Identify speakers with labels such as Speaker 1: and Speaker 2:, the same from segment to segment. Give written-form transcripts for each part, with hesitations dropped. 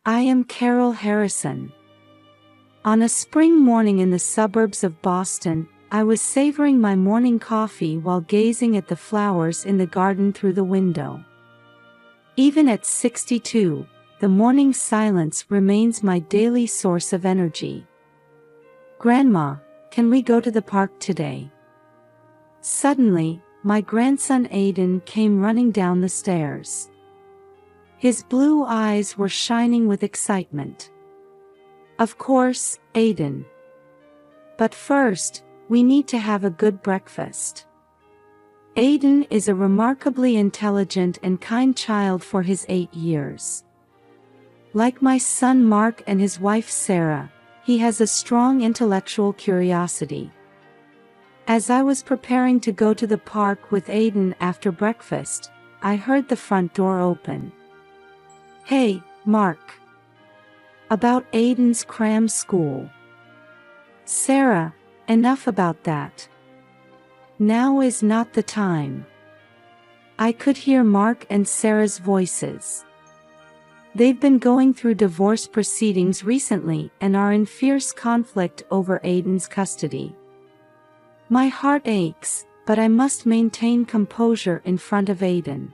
Speaker 1: I am Carol Harrison. On a spring morning in the suburbs of Boston, I was savoring my morning coffee while gazing at the flowers in the garden through the window. Even at 62, the morning silence remains my daily source of energy. Grandma, can we go to the park today? Suddenly, my grandson Aiden came running down the stairs. His blue eyes were shining with excitement. Of course, Aiden. But first, we need to have a good breakfast. Aiden is a remarkably intelligent and kind child for his 8 years. Like my son Mark and his wife Sarah, he has a strong intellectual curiosity. As I was preparing to go to the park with Aiden after breakfast, I heard the front door open. Hey, Mark. About Aiden's cram school. Sarah, enough about that. Now is not the time. I could hear Mark and Sarah's voices. They've been going through divorce proceedings recently and are in fierce conflict over Aiden's custody. My heart aches, but I must maintain composure in front of Aiden.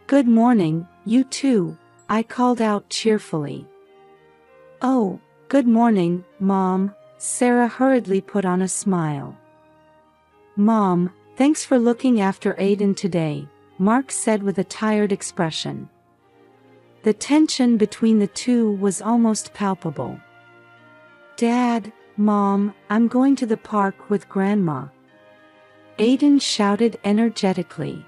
Speaker 1: Good morning, you two, I called out cheerfully. Oh, good morning, Mom, Sarah hurriedly put on a smile. Mom, thanks for looking after Aiden today, Mark said with a tired expression. The tension between the two was almost palpable. Dad, Mom, I'm going to the park with Grandma. Aiden shouted energetically.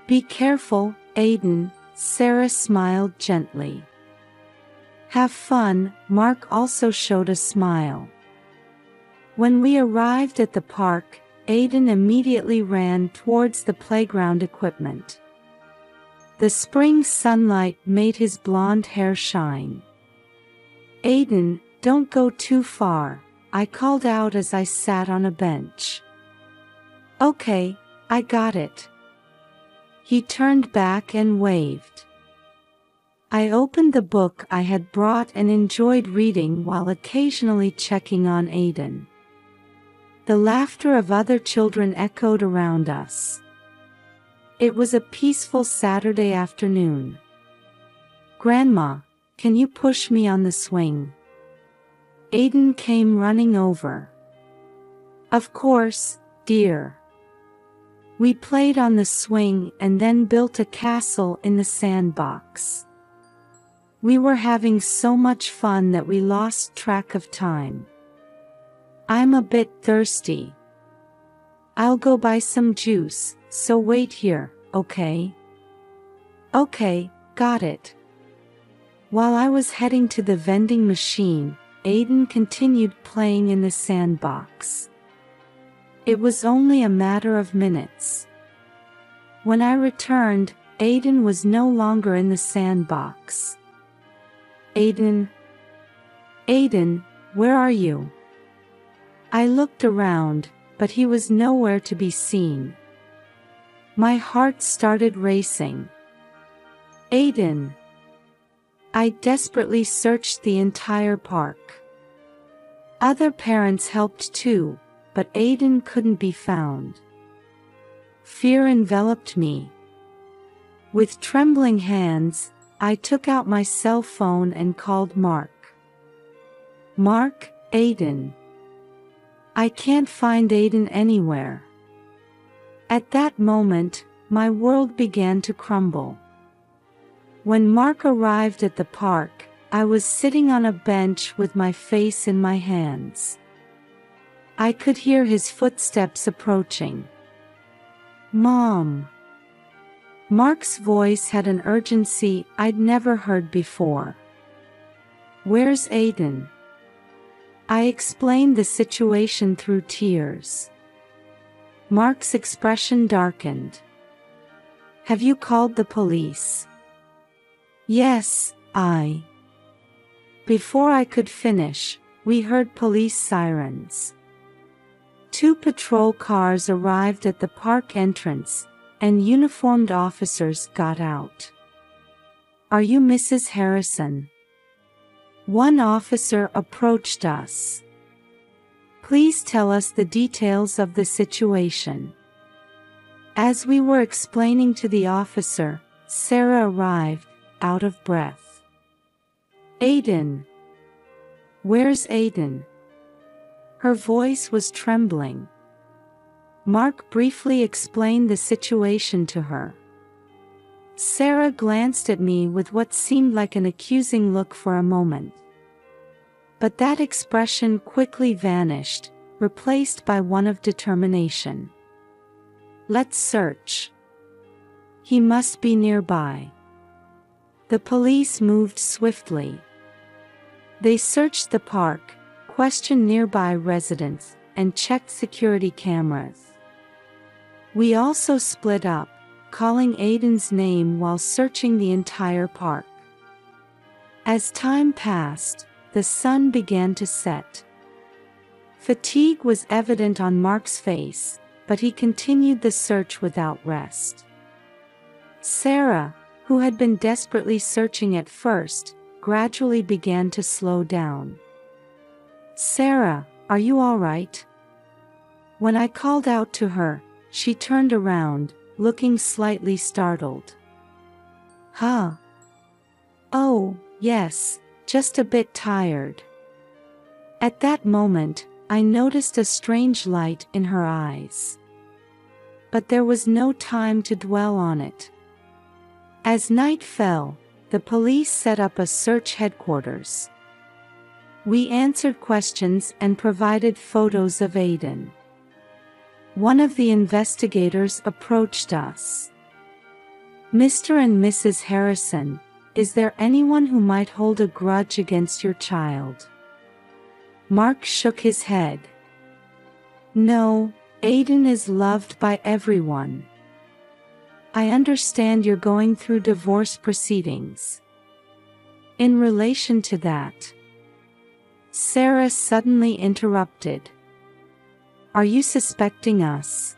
Speaker 1: Be careful, Aiden, Sarah smiled gently. Have fun, Mark also showed a smile. When we arrived at the park, Aiden immediately ran towards the playground equipment. The spring sunlight made his blonde hair shine. Aiden, don't go too far, I called out as I sat on a bench. Okay, I got it. He turned back and waved. I opened the book I had brought and enjoyed reading while occasionally checking on Aiden. The laughter of other children echoed around us. It was a peaceful Saturday afternoon. Grandma, can you push me on the swing? Aiden came running over. Of course, dear. We played on the swing and then built a castle in the sandbox. We were having so much fun that we lost track of time. I'm a bit thirsty. I'll go buy some juice, so wait here, okay? Okay, got it. While I was heading to the vending machine, Aiden continued playing in the sandbox. It was only a matter of minutes. When I returned, Aiden was no longer in the sandbox. Aiden? Aiden, where are you? I looked around, but he was nowhere to be seen. My heart started racing. Aiden! I desperately searched the entire park. Other parents helped too, but Aiden couldn't be found. Fear enveloped me. With trembling hands, I took out my cell phone and called Mark. Mark, Aiden. I can't find Aiden anywhere. At that moment, my world began to crumble. When Mark arrived at the park, I was sitting on a bench with my face in my hands. I could hear his footsteps approaching. Mom. Mark's voice had an urgency I'd never heard before. Where's Aiden? I explained the situation through tears. Mark's expression darkened. Have you called the police? Yes, Before I could finish, we heard police sirens. 2 patrol cars arrived at the park entrance, and uniformed officers got out. Are you Mrs. Harrison? One officer approached us. Please tell us the details of the situation. As we were explaining to the officer, Sarah arrived, out of breath. Aiden. Where's Aiden? Her voice was trembling. Mark briefly explained the situation to her. Sarah glanced at me with what seemed like an accusing look for a moment. But that expression quickly vanished, replaced by one of determination. Let's search. He must be nearby. The police moved swiftly. They searched the park, questioned nearby residents, and checked security cameras. We also split up, calling Aiden's name while searching the entire park. As time passed, the sun began to set. Fatigue was evident on Mark's face, but he continued the search without rest. Sarah, who had been desperately searching at first, gradually began to slow down. Sarah, are you all right? When I called out to her, she turned around, looking slightly startled. Huh? Oh, yes, just a bit tired. At that moment, I noticed a strange light in her eyes. But there was no time to dwell on it. As night fell, the police set up a search headquarters. We answered questions and provided photos of Aiden. One of the investigators approached us. Mr. and Mrs. Harrison, is there anyone who might hold a grudge against your child? Mark shook his head. No, Aiden is loved by everyone. I understand you're going through divorce proceedings. In relation to that, Sarah suddenly interrupted. Are you suspecting us?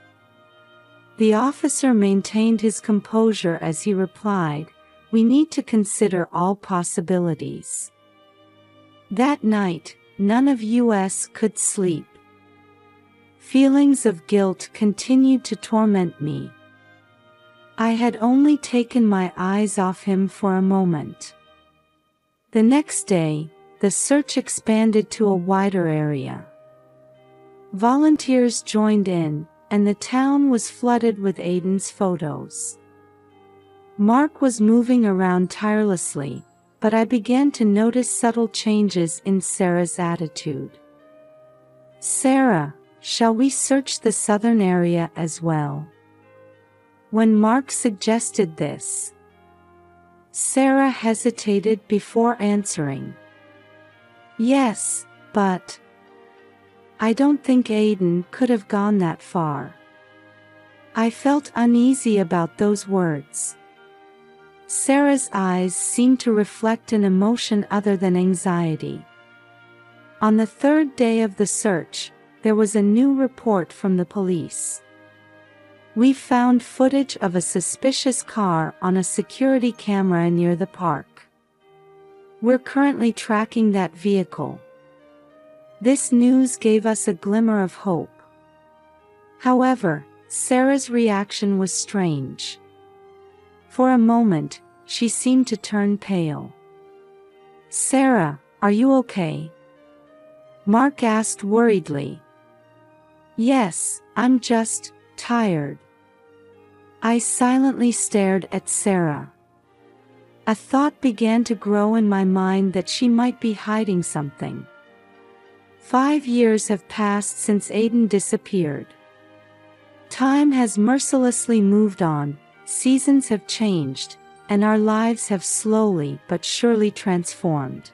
Speaker 1: The officer maintained his composure as he replied, we need to consider all possibilities. That night, none of us could sleep. Feelings of guilt continued to torment me. I had only taken my eyes off him for a moment. The next day, the search expanded to a wider area. Volunteers joined in, and the town was flooded with Aiden's photos. Mark was moving around tirelessly, but I began to notice subtle changes in Sarah's attitude. Sarah, shall we search the southern area as well? When Mark suggested this, Sarah hesitated before answering. Yes, but I don't think Aiden could have gone that far. I felt uneasy about those words. Sarah's eyes seemed to reflect an emotion other than anxiety. On the third day of the search, there was a new report from the police. We found footage of a suspicious car on a security camera near the park. We're currently tracking that vehicle. This news gave us a glimmer of hope. However, Sarah's reaction was strange. For a moment, she seemed to turn pale. Sarah, are you okay? Mark asked worriedly. Yes, I'm just tired. I silently stared at Sarah. A thought began to grow in my mind that she might be hiding something. 5 years have passed since Aiden disappeared. Time has mercilessly moved on, seasons have changed, and our lives have slowly but surely transformed.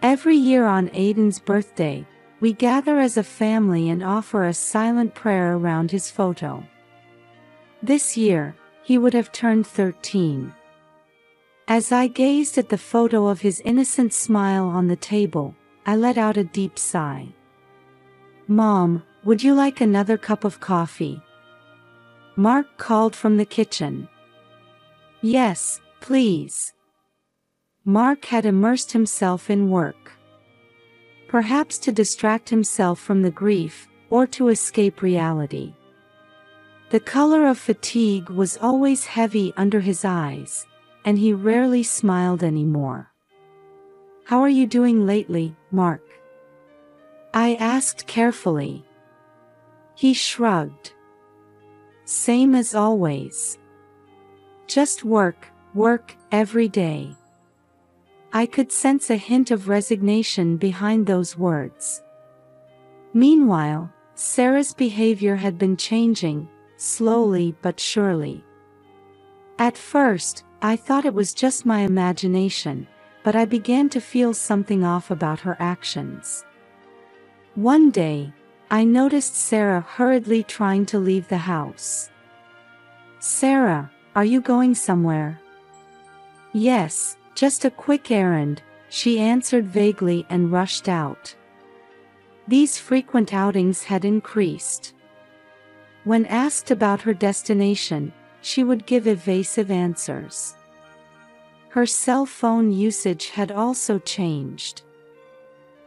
Speaker 1: Every year on Aiden's birthday, we gather as a family and offer a silent prayer around his photo. This year, he would have turned 13. As I gazed at the photo of his innocent smile on the table, I let out a deep sigh. Mom, would you like another cup of coffee? Mark called from the kitchen. Yes, please, Mark had immersed himself in work. Perhaps to distract himself from the grief, or to escape reality. The color of fatigue was always heavy under his eyes, and he rarely smiled anymore. "How are you doing lately, Mark?" I asked carefully. He shrugged. "Same as always. Just work, work, every day." I could sense a hint of resignation behind those words. Meanwhile, Sarah's behavior had been changing, slowly but surely. At first, I thought it was just my imagination, but I began to feel something off about her actions. One day, I noticed Sarah hurriedly trying to leave the house. "Sarah, are you going somewhere?" "Yes, just a quick errand," she answered vaguely and rushed out. These frequent outings had increased. When asked about her destination, she would give evasive answers. Her cell phone usage had also changed.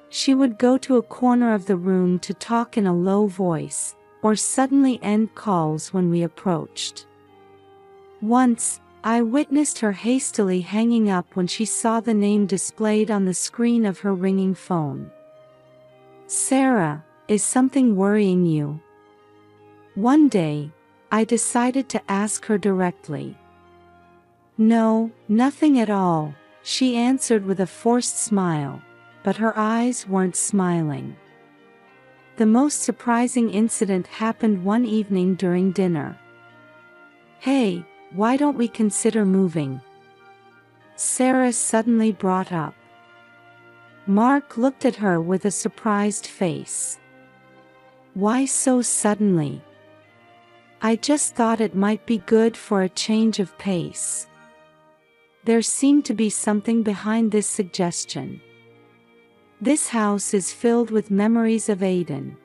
Speaker 1: She would go to a corner of the room to talk in a low voice, or suddenly end calls when we approached. Once, I witnessed her hastily hanging up when she saw the name displayed on the screen of her ringing phone. "Sarah, is something worrying you?" One day, I decided to ask her directly. "No, nothing at all," she answered with a forced smile, but her eyes weren't smiling. The most surprising incident happened one evening during dinner. "Hey, why don't we consider moving?" Sarah suddenly brought up. Mark looked at her with a surprised face. "Why so suddenly?" "I just thought it might be good for a change of pace." There seemed to be something behind this suggestion. This house is filled with memories of Aiden.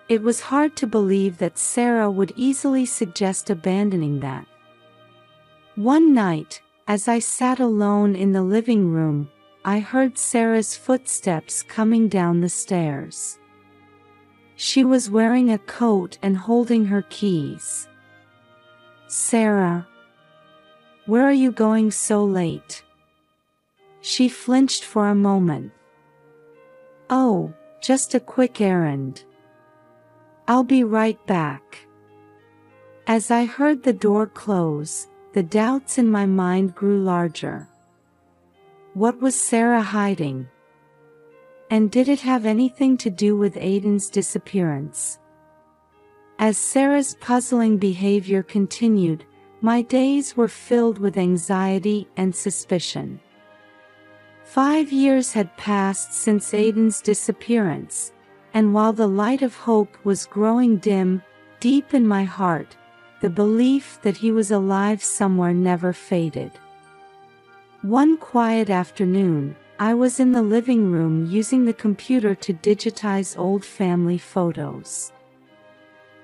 Speaker 1: It was hard to believe that Sarah would easily suggest abandoning that. One night, as I sat alone in the living room, I heard Sarah's footsteps coming down the stairs. She was wearing a coat and holding her keys. "Sarah, where are you going so late?" She flinched for a moment. "Oh, just a quick errand. I'll be right back." As I heard the door close, the doubts in my mind grew larger. What was Sarah hiding? And did it have anything to do with Aiden's disappearance? As Sarah's puzzling behavior continued, my days were filled with anxiety and suspicion. 5 years had passed since Aiden's disappearance, and while the light of hope was growing dim, deep in my heart, the belief that he was alive somewhere never faded. One quiet afternoon, I was in the living room using the computer to digitize old family photos.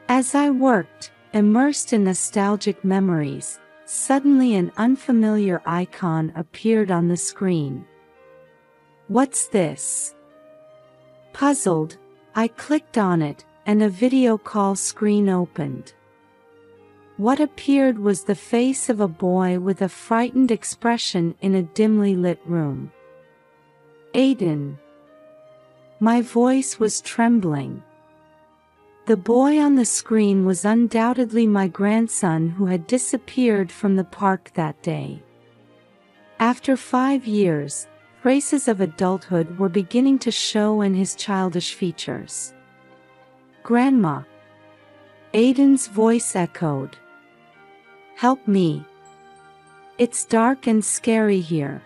Speaker 1: As I worked, immersed in nostalgic memories, suddenly an unfamiliar icon appeared on the screen. "What's this?" Puzzled, I clicked on it, and a video call screen opened. What appeared was the face of a boy with a frightened expression in a dimly lit room. "Aiden." My voice was trembling. The boy on the screen was undoubtedly my grandson who had disappeared from the park that day. After 5 years, traces of adulthood were beginning to show in his childish features. "Grandma." Aiden's voice echoed. "Help me. It's dark and scary here."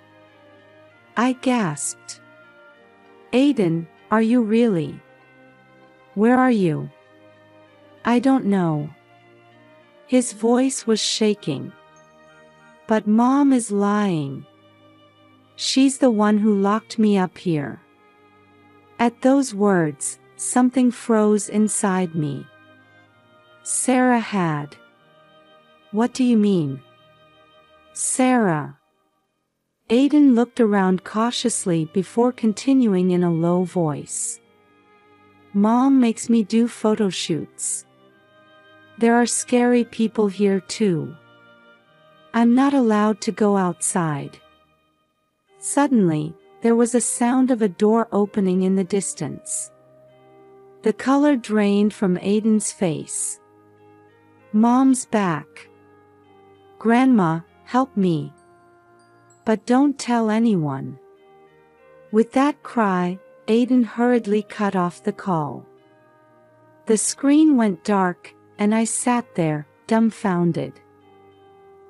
Speaker 1: I gasped. "Aiden, are you really? Where are you?" "I don't know." His voice was shaking. "But Mom is lying. She's the one who locked me up here." At those words, something froze inside me. Sarah had. "What do you mean?" "Sarah." Aiden looked around cautiously before continuing in a low voice. Mom makes me do photo shoots. There are scary people here too. I'm not allowed to go outside. Suddenly, there was a sound of a door opening in the distance. The color drained from Aiden's face. Mom's back. Grandma, help me. But don't tell anyone. With that cry, Aiden hurriedly cut off the call. The screen went dark, and I sat there, dumbfounded.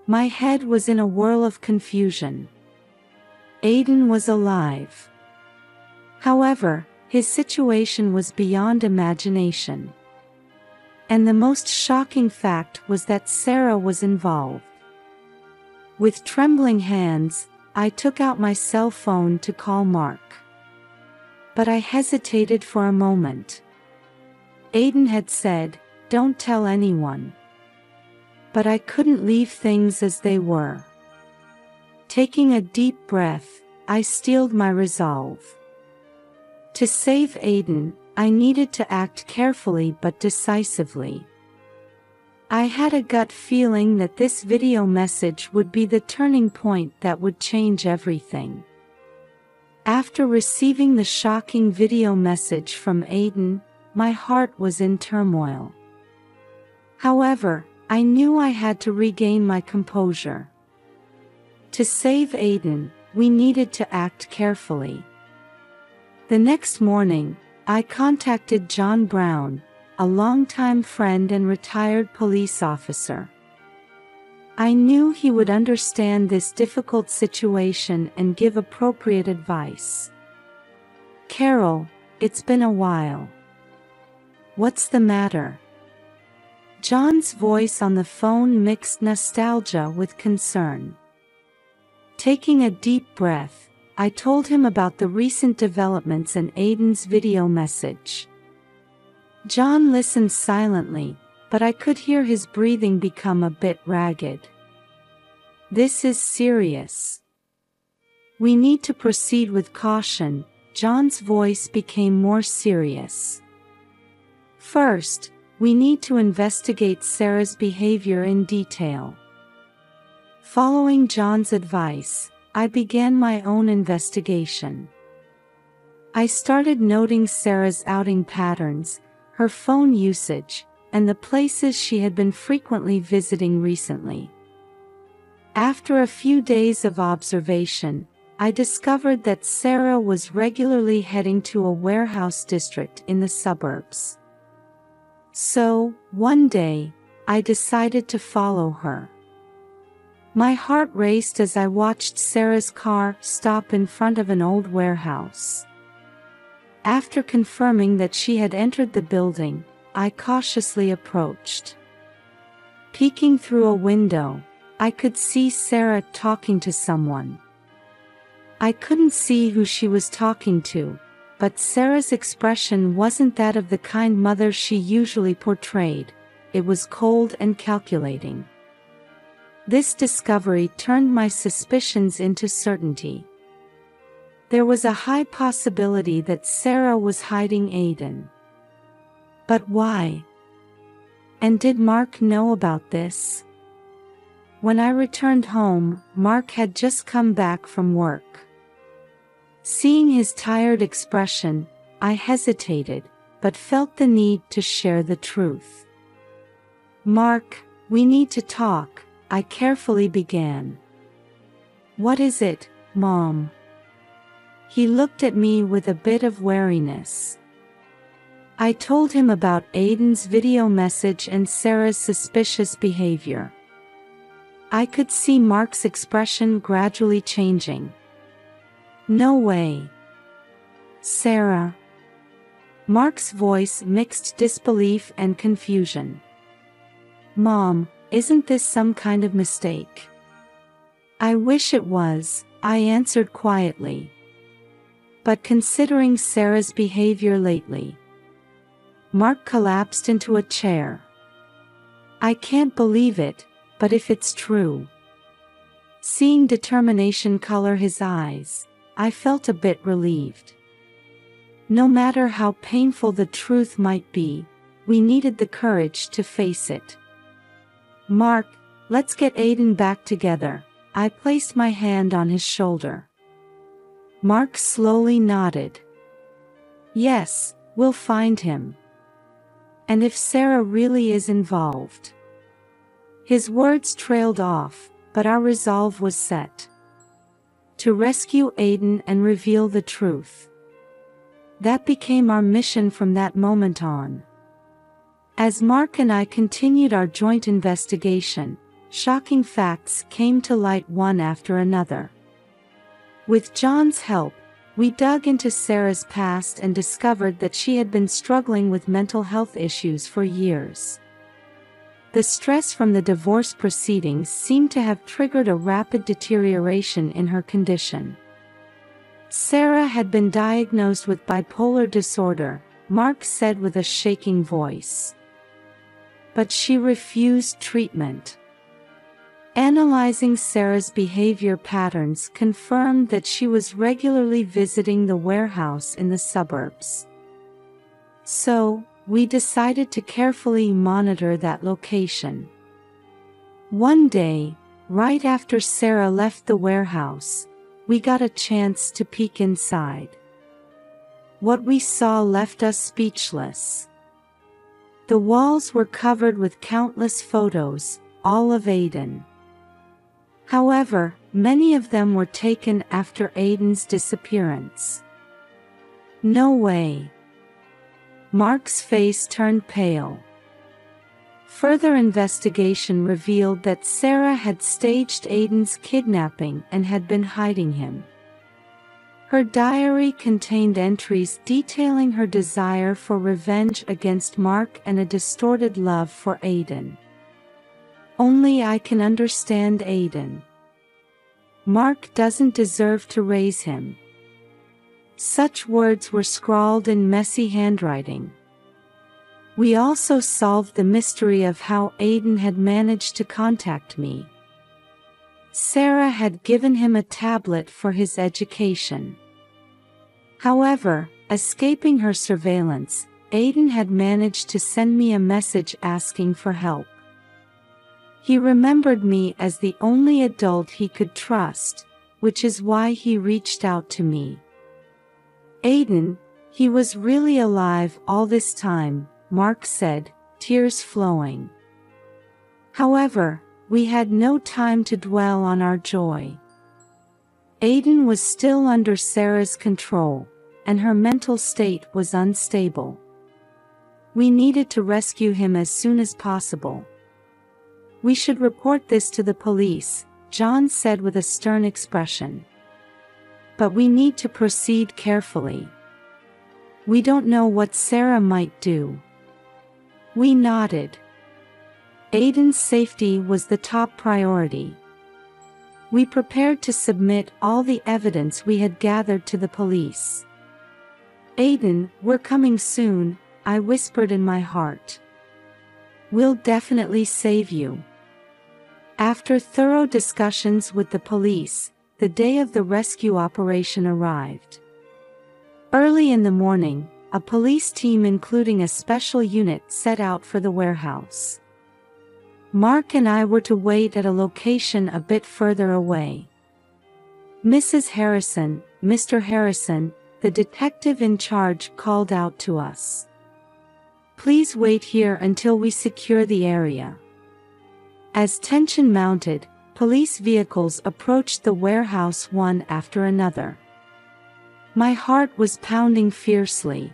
Speaker 1: My head was in a whirl of confusion. Aiden was alive. However, his situation was beyond imagination. And the most shocking fact was that Sarah was involved. With trembling hands, I took out my cell phone to call Mark. But I hesitated for a moment. Aiden had said, "Don't tell anyone." But I couldn't leave things as they were. Taking a deep breath, I steeled my resolve. To save Aiden, I needed to act carefully but decisively. I had a gut feeling that this video message would be the turning point that would change everything. After receiving the shocking video message from Aiden, my heart was in turmoil. However, I knew I had to regain my composure. To save Aiden, we needed to act carefully. The next morning, I contacted John Brown, a longtime friend and retired police officer. I knew he would understand this difficult situation and give appropriate advice. "Carol, it's been a while. What's the matter?" John's voice on the phone mixed nostalgia with concern. Taking a deep breath, I told him about the recent developments in Aiden's video message. John listened silently, but I could hear his breathing become a bit ragged. "This is serious. We need to proceed with caution." John's voice became more serious. "First, we need to investigate Sarah's behavior in detail." Following John's advice, I began my own investigation. I started noting Sarah's outing patterns, her phone usage, and the places she had been frequently visiting recently. After a few days of observation, I discovered that Sarah was regularly heading to a warehouse district in the suburbs. So, one day, I decided to follow her. My heart raced as I watched Sarah's car stop in front of an old warehouse. After confirming that she had entered the building, I cautiously approached. Peeking through a window, I could see Sarah talking to someone. I couldn't see who she was talking to, but Sarah's expression wasn't that of the kind mother she usually portrayed. It was cold and calculating. This discovery turned my suspicions into certainty. There was a high possibility that Sarah was hiding Aiden. But why? And did Mark know about this? When I returned home, Mark had just come back from work. Seeing his tired expression, I hesitated, but felt the need to share the truth. "Mark, we need to talk," I carefully began. "What is it, Mom?" He looked at me with a bit of wariness. I told him about Aiden's video message and Sarah's suspicious behavior. I could see Mark's expression gradually changing. "No way. Sarah." Mark's voice mixed disbelief and confusion. "Mom, isn't this some kind of mistake?" "I wish it was," I answered quietly. "But considering Sarah's behavior lately..." Mark collapsed into a chair. "I can't believe it, but if it's true..." Seeing determination color his eyes, I felt a bit relieved. No matter how painful the truth might be, we needed the courage to face it. "Mark, let's get Aiden back together." I placed my hand on his shoulder. Mark slowly nodded. "Yes, we'll find him. And if Sarah really is involved." His words trailed off, but our resolve was set. To rescue Aiden and reveal the truth. That became our mission from that moment on. As Mark and I continued our joint investigation, shocking facts came to light one after another. With John's help, we dug into Sarah's past and discovered that she had been struggling with mental health issues for years. The stress from the divorce proceedings seemed to have triggered a rapid deterioration in her condition. Sarah had been diagnosed with bipolar disorder, Mark said with a shaking voice. But she refused treatment. Analyzing Sarah's behavior patterns confirmed that she was regularly visiting the warehouse in the suburbs. So, we decided to carefully monitor that location. One day, right after Sarah left the warehouse, we got a chance to peek inside. What we saw left us speechless. The walls were covered with countless photos, all of Aiden. However, many of them were taken after Aiden's disappearance. "No way." Mark's face turned pale. Further investigation revealed that Sarah had staged Aiden's kidnapping and had been hiding him. Her diary contained entries detailing her desire for revenge against Mark and a distorted love for Aiden. "Only I can understand Aiden. Mark doesn't deserve to raise him." Such words were scrawled in messy handwriting. We also solved the mystery of how Aiden had managed to contact me. Sarah had given him a tablet for his education. However, escaping her surveillance, Aiden had managed to send me a message asking for help. He remembered me as the only adult he could trust, which is why he reached out to me. "Aiden, he was really alive all this time," Mark said, tears flowing. However, we had no time to dwell on our joy. Aiden was still under Sarah's control, and her mental state was unstable. We needed to rescue him as soon as possible. "We should report this to the police," John said with a stern expression. "But we need to proceed carefully. We don't know what Sarah might do." We nodded. Aiden's safety was the top priority. We prepared to submit all the evidence we had gathered to the police. "Aiden, we're coming soon," I whispered in my heart. "We'll definitely save you." After thorough discussions with the police, the day of the rescue operation arrived. Early in the morning, a police team including a special unit set out for the warehouse. Mark and I were to wait at a location a bit further away. "Mrs. Harrison, Mr. Harrison," the detective in charge called out to us. "Please wait here until we secure the area." As tension mounted, police vehicles approached the warehouse one after another. My heart was pounding fiercely.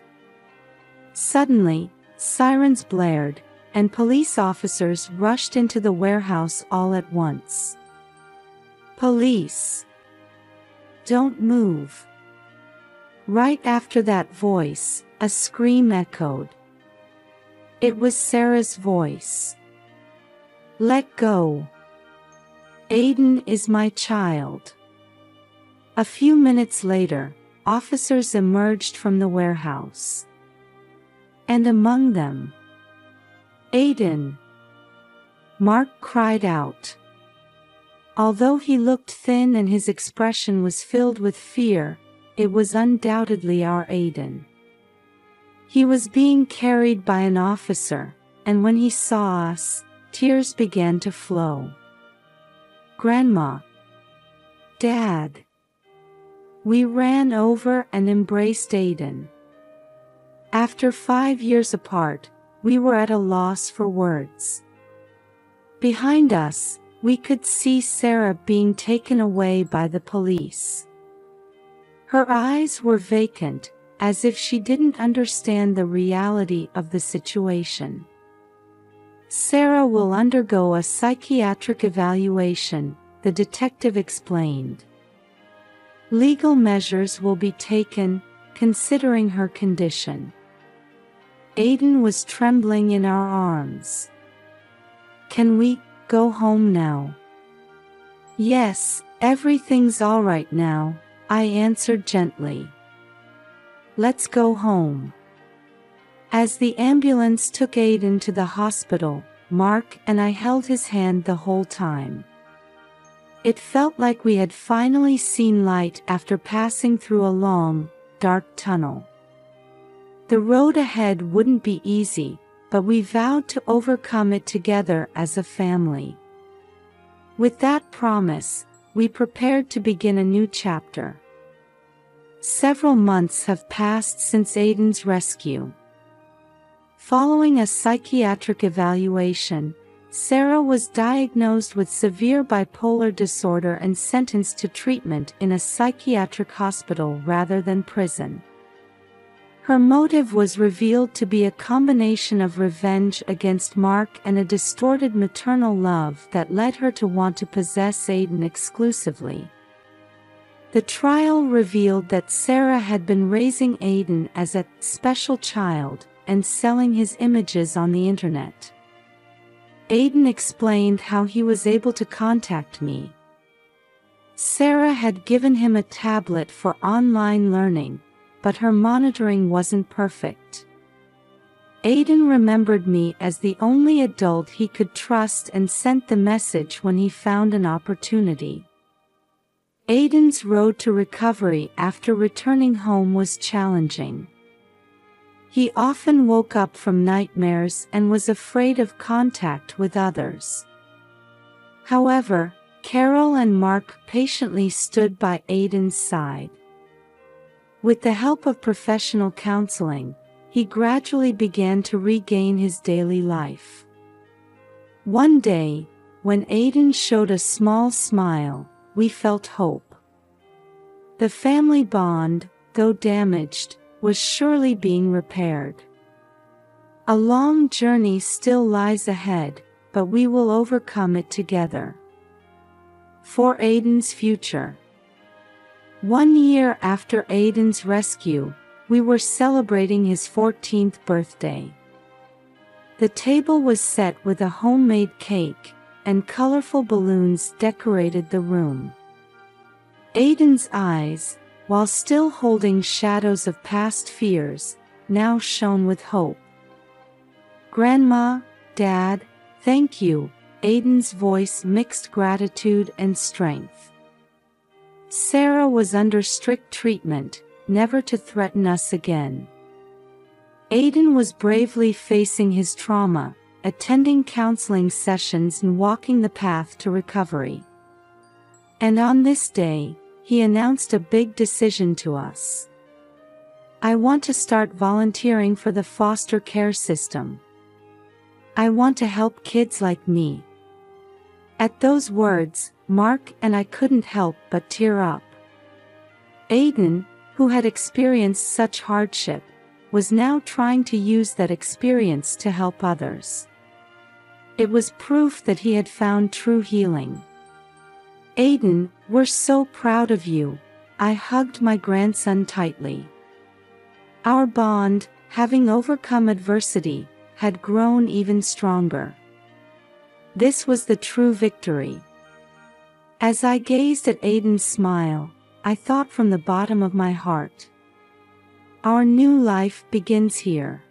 Speaker 1: Suddenly, sirens blared, and police officers rushed into the warehouse all at once. "Police! Don't move!" Right after that voice, a scream echoed. It was Sarah's voice. "Let go! Aiden is my child." A few minutes later, officers emerged from the warehouse. And among them, Aiden. Mark cried out. Although he looked thin and his expression was filled with fear, it was undoubtedly our Aiden. He was being carried by an officer, and when he saw us, tears began to flow. "Grandma! Dad!" We ran over and embraced Aiden. After 5 years apart, we were at a loss for words. Behind us, we could see Sarah being taken away by the police. Her eyes were vacant, as if she didn't understand the reality of the situation. "Sarah will undergo a psychiatric evaluation," the detective explained. "Legal measures will be taken, considering her condition." Aiden was trembling in our arms. "Can we go home now?" "Yes, everything's all right now," I answered gently. "Let's go home." As the ambulance took Aiden to the hospital, Mark and I held his hand the whole time. It felt like we had finally seen light after passing through a long, dark tunnel. The road ahead wouldn't be easy, but we vowed to overcome it together as a family. With that promise, we prepared to begin a new chapter. Several months have passed since Aiden's rescue. Following a psychiatric evaluation, Sarah was diagnosed with severe bipolar disorder and sentenced to treatment in a psychiatric hospital rather than prison. Her motive was revealed to be a combination of revenge against Mark and a distorted maternal love that led her to want to possess Aiden exclusively. The trial revealed that Sarah had been raising Aiden as a special child and selling his images on the internet. Aiden explained how he was able to contact me. Sarah had given him a tablet for online learning, but her monitoring wasn't perfect. Aiden remembered me as the only adult he could trust and sent the message when he found an opportunity. Aiden's road to recovery after returning home was challenging. He often woke up from nightmares and was afraid of contact with others. However, Carol and Mark patiently stood by Aiden's side. With the help of professional counseling, he gradually began to regain his daily life. One day, when Aiden showed a small smile, we felt hope. The family bond, though damaged, was surely being repaired. A long journey still lies ahead, but we will overcome it together. For Aiden's future. 1 year after Aiden's rescue, we were celebrating his 14th birthday. The table was set with a homemade cake, and colorful balloons decorated the room. Aiden's eyes, while still holding shadows of past fears, now shone with hope. "Grandma, Dad, thank you," Aiden's voice mixed gratitude and strength. Sarah was under strict treatment, never to threaten us again. Aiden was bravely facing his trauma, attending counseling sessions and walking the path to recovery. And on this day, he announced a big decision to us. "I want to start volunteering for the foster care system. I want to help kids like me." At those words, Mark and I couldn't help but tear up. Aiden, who had experienced such hardship, was now trying to use that experience to help others. It was proof that he had found true healing. "Aiden, we're so proud of you," I hugged my grandson tightly. Our bond, having overcome adversity, had grown even stronger. This was the true victory. As I gazed at Aiden's smile, I thought from the bottom of my heart, our new life begins here.